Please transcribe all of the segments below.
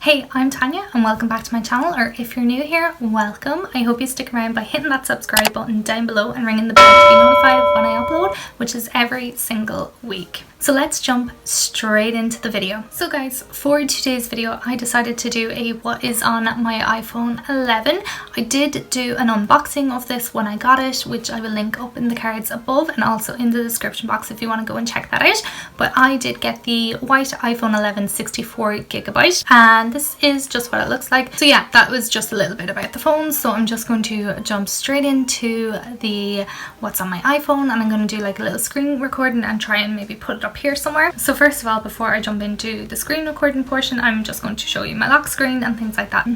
Hey, I'm Tanya and welcome back to my channel, or if you're new here, welcome. I hope you stick around by hitting that subscribe button down below and ringing the bell to be notified of when I upload, which is every single week. So let's jump straight into the video. So guys, for today's video, I decided to do a what is on my iPhone 11. I did do an unboxing of this when I got it, which I will link up in the cards above and also in the description box if you want to go and check that out. But I did get the white iPhone 11 64GB, and this is just what it looks like. So yeah, that was just a little bit about the phone. So I'm just going to jump straight into the what's on my iPhone, and I'm going to do like a little screen recording and try and maybe put it up here somewhere. So first of all, before I jump into the screen recording portion, I'm just going to show you my lock screen and things like that.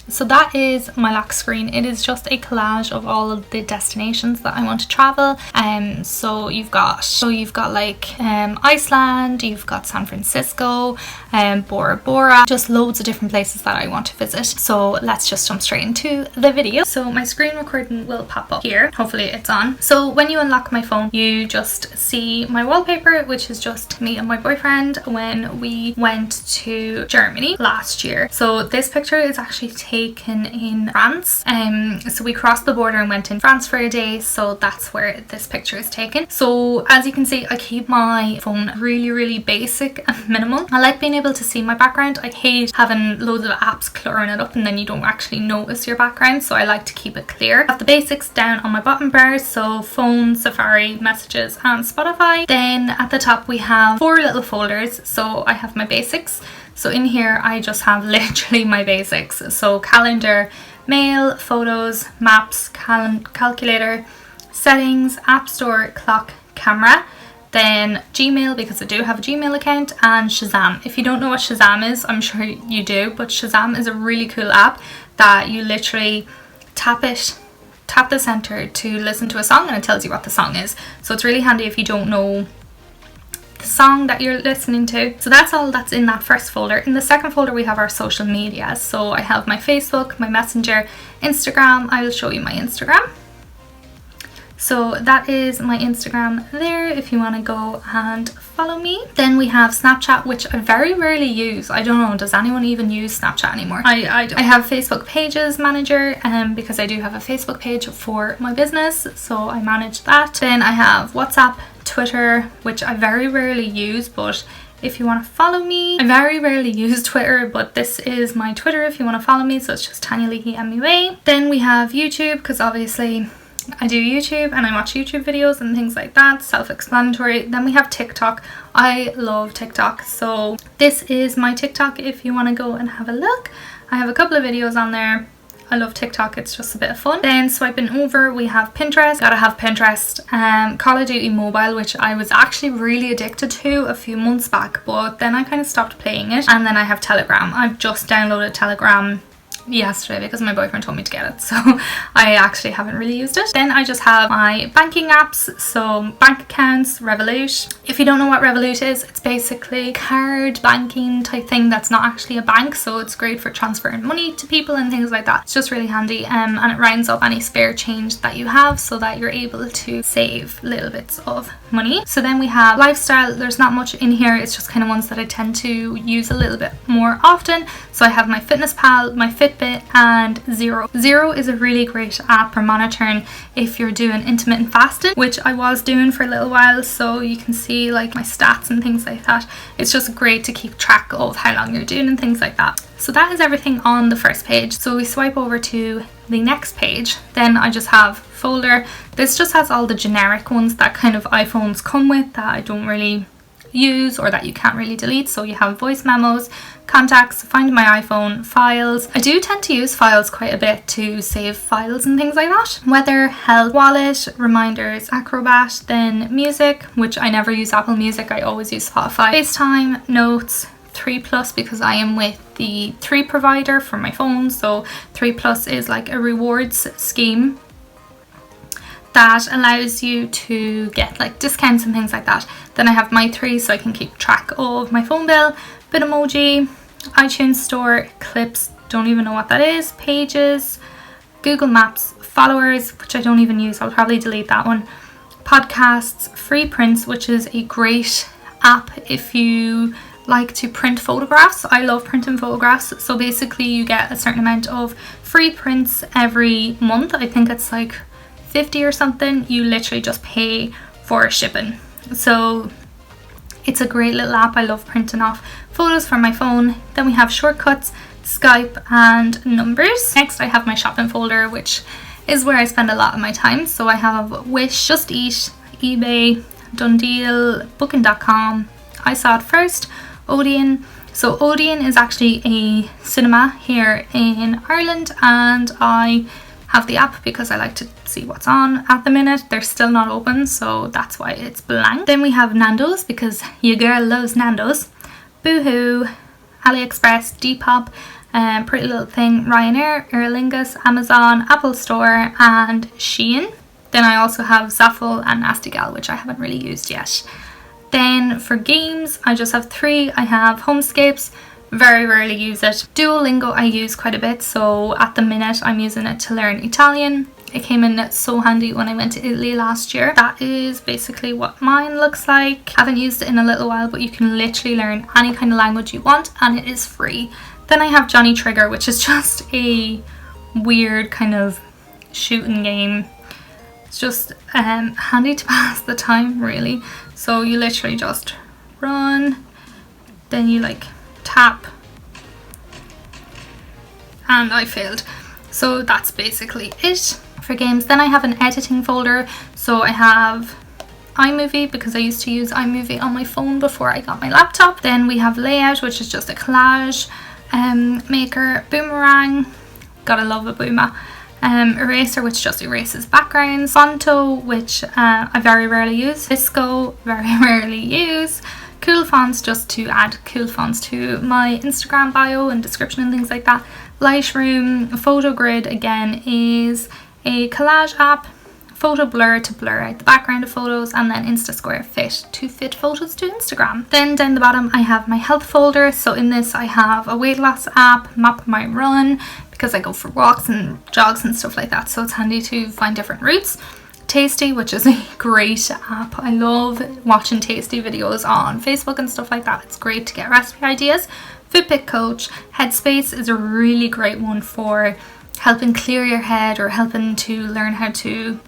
So that is my lock screen. It is just a collage of all of the destinations that I want to travel. So you've got like Iceland, you've got San Francisco, Bora Bora, just loads of different places that I want to visit. So let's just jump straight into the video. So my screen recording will pop up here. Hopefully it's on. So when you unlock my phone, you just see my wallpaper, which is just me and my boyfriend when we went to Germany last year. So this picture is actually taken in France. So we crossed the border and went in France for a day, so that's where this picture is taken. So as you can see, I keep my phone really basic and minimal. I like being able to see my background. I hate having loads of apps cluttering it up and then you don't actually notice your background, so I like to keep it clear. I have the basics down on my bottom bar, so phone, Safari, messages and Spotify. Then at the top we have 4 little folders. So I have my basics. So in here I just have literally my basics. So calendar, mail, photos, maps, calculator, settings, app store, clock, camera, then Gmail, because I do have a Gmail account, and Shazam. If you don't know what Shazam is, I'm sure you do, but Shazam is a really cool app that you literally tap the center to listen to a song and it tells you what the song is. So it's really handy if you don't know the song that you're listening to. So that's all that's in that first folder. In the second folder we have our social media. So I have my Facebook, my Messenger, Instagram. I will show you my Instagram. So that is my Instagram there if you want to go and follow me. Then we have Snapchat, which I very rarely use. I don't know, does anyone even use Snapchat anymore? I have Facebook Pages Manager because I do have a Facebook page for my business, so I manage that. Then I have WhatsApp, Twitter, which I very rarely use, but if you want to follow me, I very rarely use Twitter, but this is my Twitter if you want to follow me, so it's just Tanya Leahy MUA. Then we have YouTube, because obviously I do YouTube and I watch YouTube videos and things like that, self-explanatory. Then we have TikTok. I love TikTok, so this is my TikTok if you want to go and have a look. I have a couple of videos on there. I love TikTok, it's just a bit of fun. Then swiping over we have Pinterest. Gotta have Pinterest. Call of Duty Mobile, which I was actually really addicted to a few months back, but then I kind of stopped playing it. And then I have Telegram. I've just downloaded Telegram yesterday because my boyfriend told me to get it, so I actually haven't really used it. Then I just have my banking apps, so bank accounts, Revolut. If you don't know what Revolut is, it's basically card banking type thing that's not actually a bank, so it's great for transferring money to people and things like that. It's just really handy, and it rounds up any spare change that you have so that you're able to save little bits of money. So then we have lifestyle. There's not much in here, it's just kind of ones that I tend to use a little bit more often. So I have my Fitness Pal, my Fitbit and Zero. Zero is a really great app for monitoring if you're doing intermittent fasting, which I was doing for a little while, so you can see like my stats and things like that. It's just great to keep track of how long you're doing and things like that. So that is everything on the first page. So we swipe over to the next page, then I just have folder. This just has all the generic ones that kind of iPhones come with that I don't really use or that you can't really delete. So you have voice memos, contacts, find my iPhone, files. I do tend to use files quite a bit to save files and things like that. Weather, health, wallet, reminders, Acrobat, then music, which I never use Apple Music, I always use Spotify, FaceTime, notes, 3+ because I am with the 3 provider for my phone. So 3+ is like a rewards scheme that allows you to get like discounts and things like that. Then I have my 3, so I can keep track of my phone bill, Bitmoji, iTunes Store, Clips, don't even know what that is, Pages, Google Maps, Followers, which I don't even use, I'll probably delete that one, Podcasts, Free Prints, which is a great app if you like to print photographs. I love printing photographs. So basically you get a certain amount of free prints every month. I think it's like 50 or something. You literally just pay for shipping. So it's a great little app. I love printing off photos from my phone. Then we have shortcuts, Skype and numbers. Next I have my shopping folder, which is where I spend a lot of my time. So I have Wish, Just Eat, eBay, Done Deal, Booking.com, I Saw It First, Odeon. So Odeon is actually a cinema here in Ireland, and I have the app because I like to see what's on at the minute. They're still not open, so that's why it's blank. Then we have Nando's because your girl loves Nando's, Boohoo, AliExpress, Depop, Pretty Little Thing, Ryanair, Aer Lingus, Amazon, Apple Store and Shein. Then I also have Zaffle and Nasty Gal, which I haven't really used yet. Then for games, I just have 3. I have Homescapes, very rarely use it. Duolingo I use quite a bit, so at the minute I'm using it to learn Italian. It came in so handy when I went to Italy last year. That is basically what mine looks like. Haven't used it in a little while, but you can literally learn any kind of language you want and it is free. Then I have Johnny Trigger, which is just a weird kind of shooting game. It's just handy to pass the time, really. So you literally just run, then you like tap, and I failed. So that's basically it for games. Then I have an editing folder. So I have Imovie because I used to use Imovie on my phone before I got my laptop. Then we have Layout, which is just a collage maker, Boomerang, gotta love a boomer. Eraser, which just erases backgrounds, Fonto, which I very rarely use, Visco, very rarely use, Cool Fonts, just to add cool fonts to my Instagram bio and description and things like that, Lightroom, PhotoGrid again is a collage app, Photo Blur to blur out the background of photos, and then InstaSquare Fit to fit photos to Instagram. Then down the bottom I have my health folder. So in this I have a weight loss app, Map My Run, because I go for walks and jogs and stuff like that, so it's handy to find different routes. Tasty, which is a great app. I love watching Tasty videos on Facebook and stuff like that. It's great to get recipe ideas. Fitbit Coach. Headspace is a really great one for helping clear your head or helping to learn how to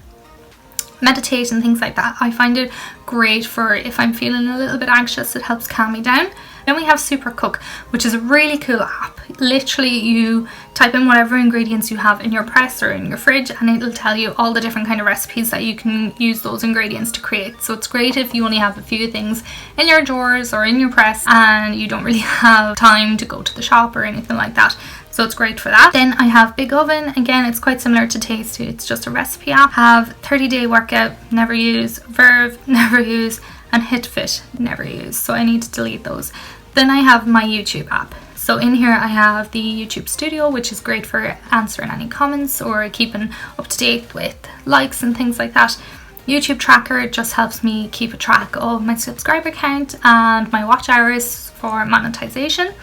meditate and things like that. I find it great for if I'm feeling a little bit anxious. It helps calm me down. Then we have Super Cook, which is a really cool app. Literally you type in whatever ingredients you have in your press or in your fridge and it'll tell you all the different kind of recipes that you can use those ingredients to create. So it's great if you only have a few things in your drawers or in your press and you don't really have time to go to the shop or anything like that. So it's great for that. Then I have Big Oven. Again, it's quite similar to Tasty. It's just a recipe app. Have 30-day workout, never use, Verve, never use, and HitFit, never use. So I need to delete those. Then I have my YouTube app. So in here I have the YouTube Studio, which is great for answering any comments or keeping up to date with likes and things like that. YouTube Tracker just helps me keep a track of my subscriber count and my watch hours for monetization.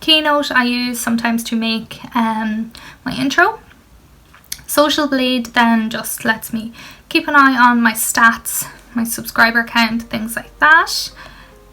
Keynote I use sometimes to make my intro. Social Blade then just lets me keep an eye on my stats, my subscriber count, things like that.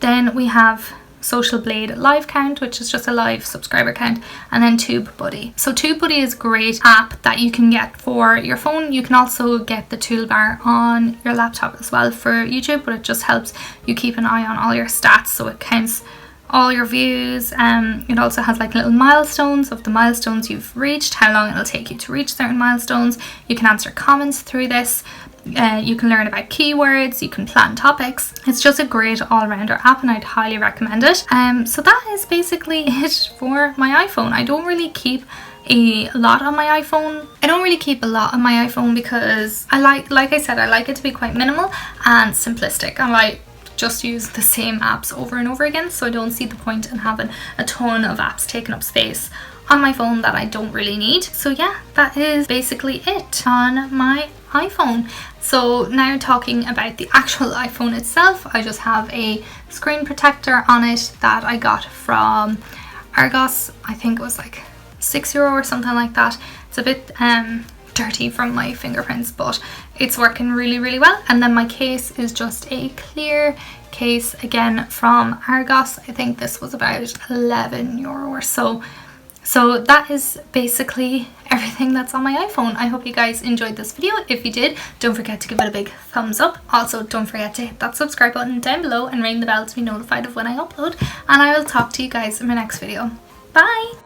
Then we have Social Blade Live Count, which is just a live subscriber count, and then TubeBuddy. So TubeBuddy is a great app that you can get for your phone. You can also get the toolbar on your laptop as well for YouTube, but it just helps you keep an eye on all your stats, so it counts all your views. It also has like little milestones of the milestones you've reached, how long it'll take you to reach certain milestones. You can answer comments through this. You can learn about keywords, you can plan topics. It's just a great all-rounder app and I'd highly recommend it. So that is basically it for my iPhone. I don't really keep a lot on my iPhone. Because I like I said, I like it to be quite minimal and simplistic. I like just use the same apps over and over again, so I don't see the point in having a ton of apps taking up space on my phone that I don't really need. So yeah, that is basically it on my iPhone. So now talking about the actual iPhone itself, I just have a screen protector on it that I got from Argos. I think it was like €6 or something like that. It's a bit dirty from my fingerprints, but it's working really well. And then my case is just a clear case, again from Argos. I think this was about €11 or so. So that is basically everything that's on my iPhone. I hope you guys enjoyed this video. If you did, don't forget to give it a big thumbs up. Also, don't forget to hit that subscribe button down below and ring the bell to be notified of when I upload. And I will talk to you guys in my next video. Bye!